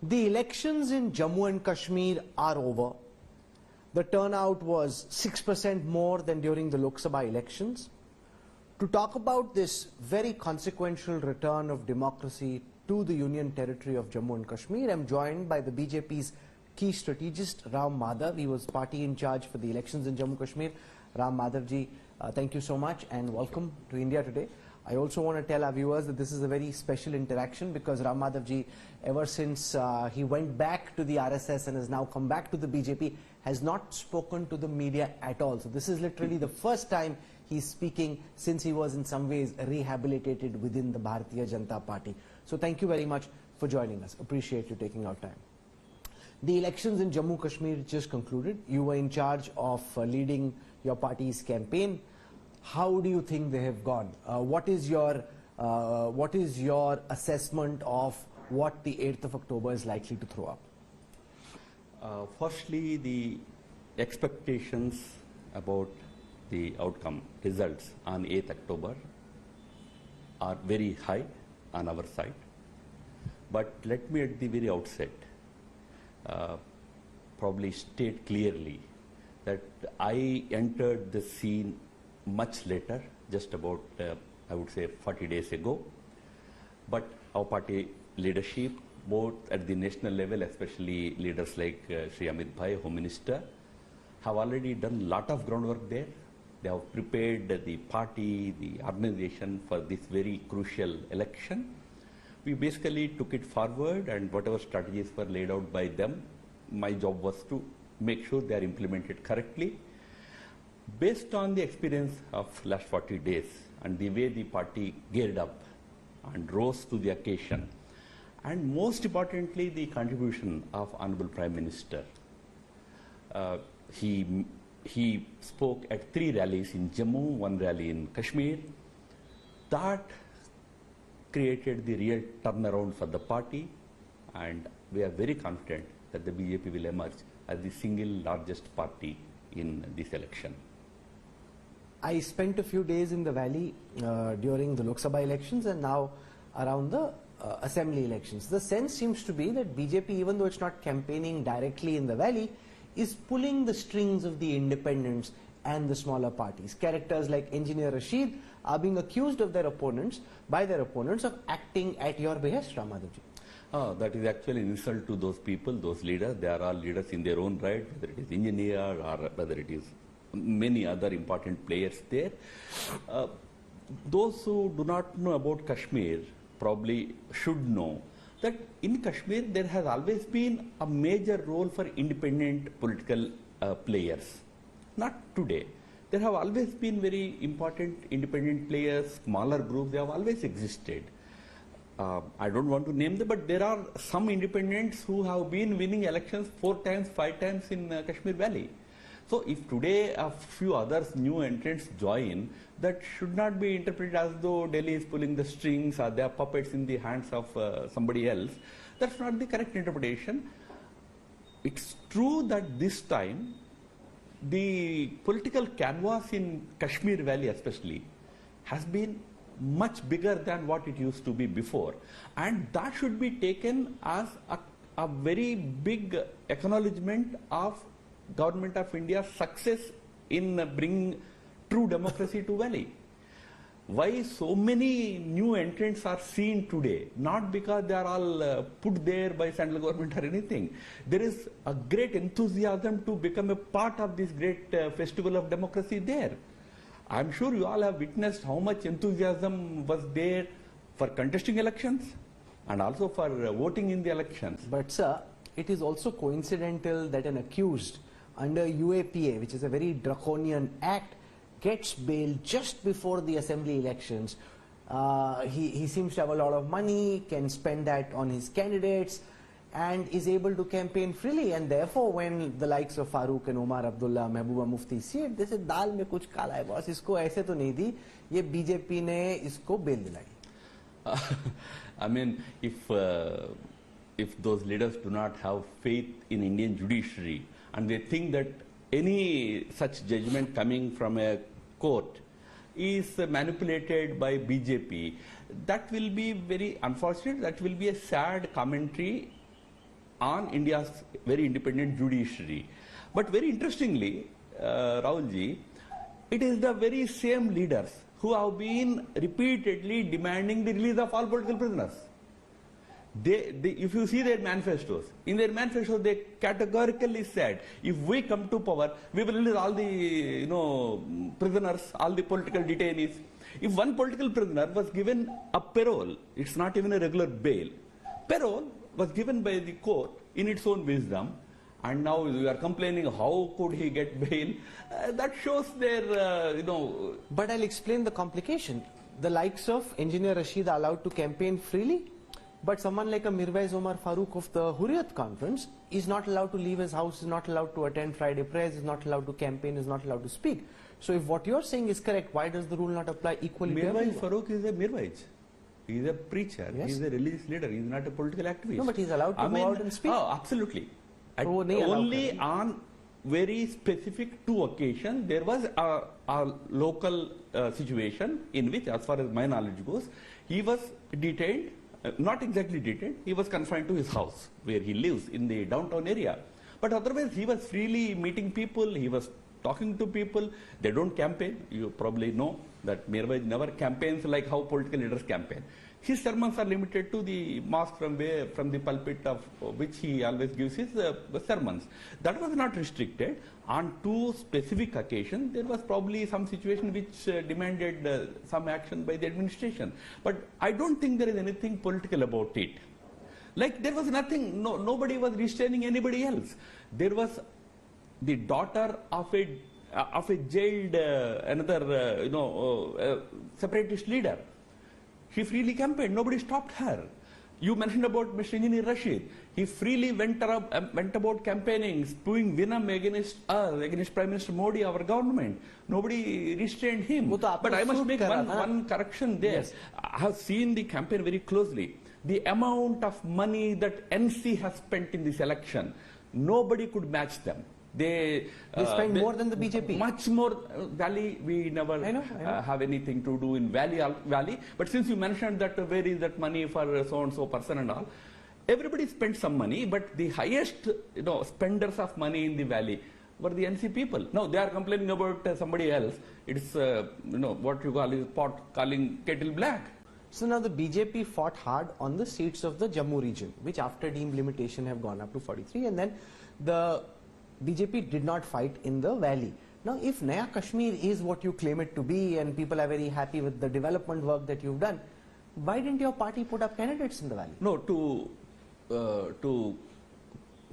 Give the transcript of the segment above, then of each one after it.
The elections in Jammu and Kashmir are over. The turnout was 6% more than during the Lok Sabha elections. To talk about this very consequential return of democracy to the Union Territory of Jammu and Kashmir, I am joined by the BJP's key strategist, Ram Madhav. He was party in charge for the elections in Jammu and Kashmir. Ram Madhav ji, thank you so much and welcome to India today. I also want to tell our viewers that this is a very special interaction because Ram Madhav ji, ever since he went back to the RSS and has now come back to the BJP, has not spoken to the media at all. So this is literally the first time he's speaking since he was in some ways rehabilitated within the Bharatiya Janata Party. So thank you very much for joining us. Appreciate you taking out time. The elections in Jammu Kashmir just concluded. You were in charge of leading your party's campaign. How do you think they have gone? What is your assessment of what the 8th of October is likely to throw up? Firstly, the expectations about the outcome results on 8th October are very high on our side. But let me at the very outset probably state clearly that I entered the scene much later, just about, I would say, 40 days ago. But our party leadership, both at the national level, especially leaders like Shri Amit Bhai, Home Minister, have already done a lot of groundwork there. They have prepared the party, the organization for this very crucial election. We basically took it forward, and whatever strategies were laid out by them, my job was to make sure they are implemented correctly. Based on the experience of last 40 days and the way the party geared up and rose to the occasion, and most importantly the contribution of Honorable Prime Minister. He spoke at 3 rallies in Jammu, 1 rally in Kashmir. That created the real turnaround for the party, and we are very confident that the BJP will emerge as the single largest party in this election. I spent a few days in the valley during the Lok Sabha elections and now around the assembly elections. The sense seems to be that BJP, even though it's not campaigning directly in the valley, is pulling the strings of the independents and the smaller parties. Characters like Engineer Rashid are being accused of their opponents, by their opponents, of acting at your behest, Ram Madhav ji. That is actually an insult to those people, those leaders. They are all leaders in their own right, whether it is engineer or whether it is many other important players there. Those who do not know about Kashmir probably should know that in Kashmir there has always been a major role for independent political players. Not today. There have always been very important independent players, smaller groups, they have always existed. I don't want to name them, but there are some independents who have been winning elections 4 times, 5 times in Kashmir Valley. So if today a few others, new entrants join, that should not be interpreted as though Delhi is pulling the strings or they are puppets in the hands of somebody else. That's not the correct interpretation. It's true that this time the political canvas in Kashmir Valley especially has been much bigger than what it used to be before. And that should be taken as a very big acknowledgement of Government of India's success in bringing true democracy to Valley. Why so many new entrants are seen today? Not because they are all put there by central government or anything. There is a great enthusiasm to become a part of this great festival of democracy there. I am sure you all have witnessed how much enthusiasm was there for contesting elections and also for voting in the elections. But sir, it is also coincidental that an accused under UAPA, which is a very draconian act, gets bail just before the assembly elections. He seems to have a lot of money, can spend that on his candidates, and is able to campaign freely. And therefore, when the likes of Farooq and Omar Abdullah, Mehbooba Mufti see it, they say, "Dal mein kuch kala hai boss, isko aise to nahi di, ye BJP ne isko bail dilai." I mean, if those leaders do not have faith in Indian judiciary, and they think that any such judgment coming from a court is manipulated by BJP, that will be very unfortunate. That will be a sad commentary on India's very independent judiciary. But very interestingly, Rahulji, it is the very same leaders who have been repeatedly demanding the release of all political prisoners. If you see their manifestos, in their manifestos they categorically said, if we come to power, we will release all the prisoners, all the political detainees. If one political prisoner was given a parole, it's not even a regular bail. Parole was given by the court in its own wisdom, and now we are complaining how could he get bail. That shows their, But I'll explain the complication. The likes of Engineer Rashid are allowed to campaign freely, but someone like a Mirwais Omar Farooq of the Hurriyat conference is not allowed to leave his house, is not allowed to attend Friday prayers, is not allowed to campaign, is not allowed to speak. So if what you're saying is correct, why does the rule not apply equally to everyone? Mirwais Farooq is a Mirwais. He is a preacher. Yes. He is a religious leader. He is not a political activist. No, but he's allowed to go out and speak. Oh, absolutely. Only on very specific 2 occasions, there was a local situation in which, as far as my knowledge goes, he was detained, not exactly detained, he was confined to his house where he lives in the downtown area. But otherwise, he was freely meeting people, he was talking to people. They don't campaign. You probably know that Mirwais never campaigns like how political leaders campaign. His sermons are limited to the mosque from the pulpit of which he always gives his sermons. That was not restricted. On 2 specific occasions, there was probably some situation which demanded some action by the administration. But I don't think there is anything political about it. Like there was nothing, nobody was restraining anybody else. There was the daughter of a jailed separatist leader. She freely campaigned. Nobody stopped her. You mentioned about Mr. Engineer Rashid. He freely went about campaigning, spewing venom against us, against Prime Minister Modi, our government. Nobody restrained him. But I must make one correction there. Yes. I have seen the campaign very closely. The amount of money that NC has spent in this election, nobody could match them. They spend more than the BJP. Much more. Valley, we never have anything to do in Valley. But since you mentioned that where is that money for so-and-so person and all, everybody spent some money, but the highest spenders of money in the Valley were the NC people. Now they are complaining about somebody else. It's what you call is pot calling kettle black. So now the BJP fought hard on the seats of the Jammu region, which after deemed limitation have gone up to 43, and then the BJP did not fight in the Valley. Now if Naya Kashmir is what you claim it to be and people are very happy with the development work that you've done, why didn't your party put up candidates in the Valley? No, to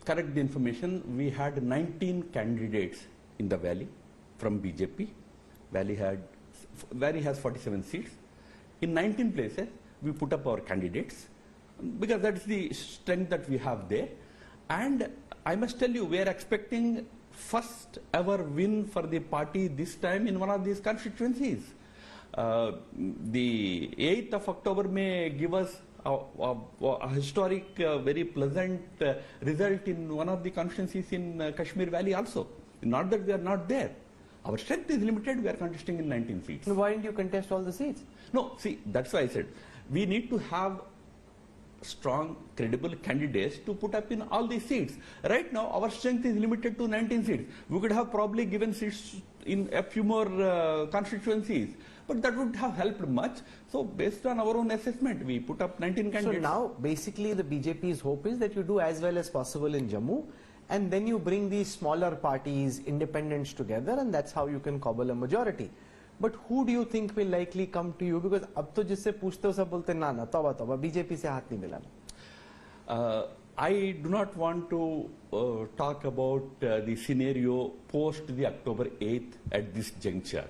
correct the information, we had 19 candidates in the Valley from BJP. Valley has 47 seats. In 19 places, we put up our candidates because that's the strength that we have there. And I must tell you, we are expecting first ever win for the party this time in one of these constituencies. The 8th of October may give us a historic, very pleasant result in one of the constituencies in Kashmir Valley also. Not that we are not there. Our strength is limited, we are contesting in 19 seats. Why didn't you contest all the seats? No, see, that's why I said, we need to have strong, credible candidates to put up in all these seats. Right now, our strength is limited to 19 seats. We could have probably given seats in a few more constituencies, but that would have helped much. So, based on our own assessment, we put up 19 candidates. So now, basically, the BJP's hope is that you do as well as possible in Jammu, and then you bring these smaller parties, independents together, and that's how you can cobble a majority. But who do you think will likely come to you? Because अब तो जिससे पूछते हो सब बोलते ना ना तौबा तौबा BJP से हाथ नहीं मिलाना. I do not want to talk about the scenario post the October 8th at this juncture.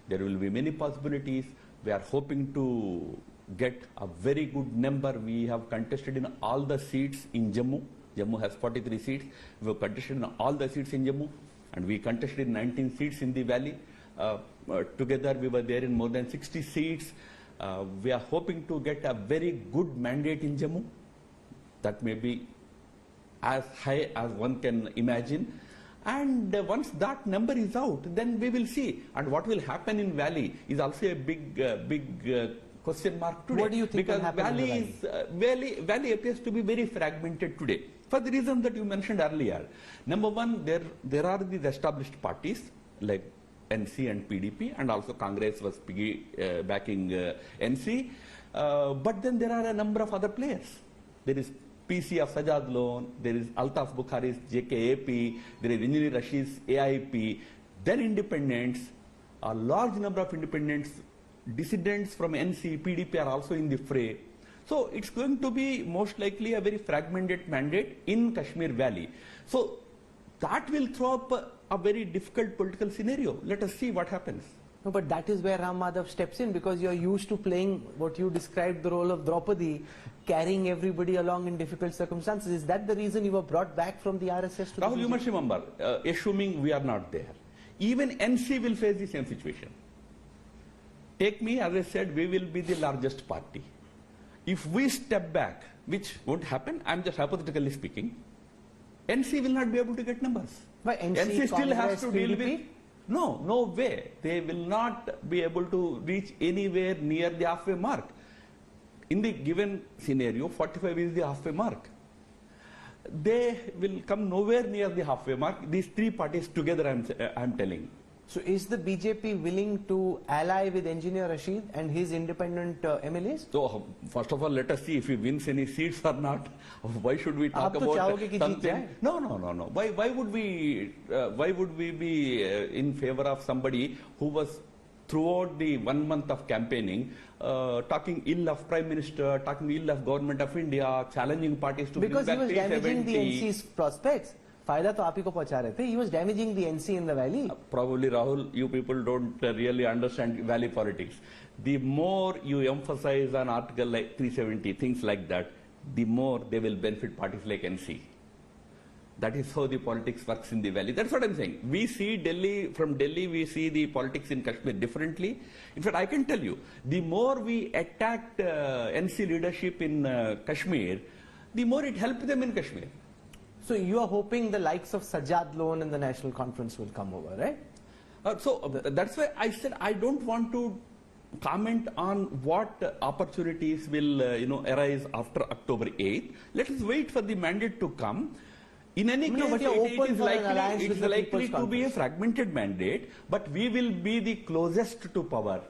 There will be many possibilities. We are hoping to get a very good number. We have contested in all the seats in Jammu. Jammu has 43 seats. We have contested in all the seats in Jammu, and we contested in 19 seats in the Valley. Together we were there in more than 60 seats. We are hoping to get a very good mandate in Jammu. That may be as high as one can imagine. And once that number is out, then we will see. And what will happen in Valley is also a big question mark today. What do you think because will happen Valley appears to be very fragmented today. For the reason that you mentioned earlier. Number one, there are these established parties like NC and PDP, and also Congress was backing NC. But then there are a number of other players. There is PC of Sajad Loan, there is Altaf Bukhari's JKAP, there is Engineer Rashid's AIP, then independents, a large number of independents, dissidents from NC, PDP are also in the fray. So it's going to be most likely a very fragmented mandate in Kashmir Valley. So that will throw up a very difficult political scenario. Let us see what happens. No, but that is where Ram Madhav steps in, because you're used to playing what you described the role of Draupadi, carrying everybody along in difficult circumstances. Is that the reason you were brought back from the RSS to Rahul, the you must remember, assuming we are not there, even NC will face the same situation. Take me, as I said, we will be the largest party. If we step back, which won't happen, I'm just hypothetically speaking, NC will not be able to get numbers. But NC still has to deal PDP? with... No way. They will not be able to reach anywhere near the halfway mark. In the given scenario, 45 is the halfway mark. They will come nowhere near the halfway mark. These three parties together, I'm telling. So is the BJP willing to ally with Engineer Rashid and his independent MLAs? So first of all, let us see if he wins any seats or not. Why should we talk about something? No. Why would we be in favor of somebody who was throughout the 1 month of campaigning talking ill of Prime Minister, talking ill of Government of India, challenging parties to because bring back he was damaging the P70. NC's prospects. फायदा तो आप ही को पहुंचा रहे थे. He was damaging the NC in the valley. Probably, Rahul, you people don't really understand valley politics. The more you emphasize on article like 370, things like that, the more they will benefit parties like NC. That is how the politics works in the valley. That's what I'm saying. We see Delhi, from Delhi we see the politics in Kashmir differently. In fact, I can tell you, the more we attacked NC leadership in Kashmir, the more it helped them in Kashmir. So you are hoping the likes of Sajad Loan and the National Conference will come over, right? That's why I said I don't want to comment on what opportunities will arise after October 8th. Let us wait for the mandate to come. In any case, it is likely to be a fragmented mandate, but we will be the closest to power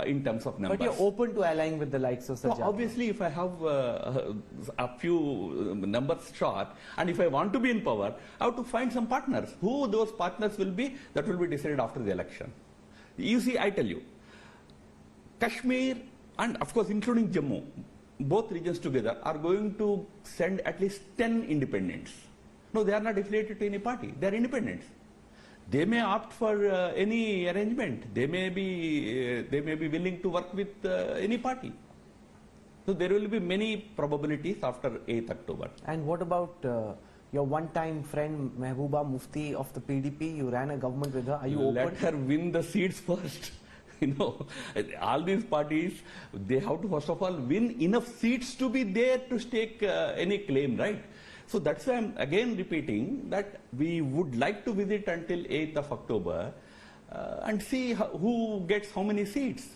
in terms of numbers. But you're open to allying with the likes of Sajad. So obviously, if I have a few numbers short, and if I want to be in power, I have to find some partners. Who those partners will be, that will be decided after the election. You see, I tell you, Kashmir and of course including Jammu, both regions together are going to send at least 10 independents. No, they are not affiliated to any party. They are independents. They may opt for any arrangement. They may be willing to work with any party. So there will be many probabilities after 8th October. And what about your one-time friend Mehbooba Mufti of the PDP? You ran a government with her. Are you open? Let her win the seats first. All these parties, they have to first of all win enough seats to be there to stake any claim, right? So that's why I'm again repeating that we would like to visit until 8th of October and see who gets how many seats.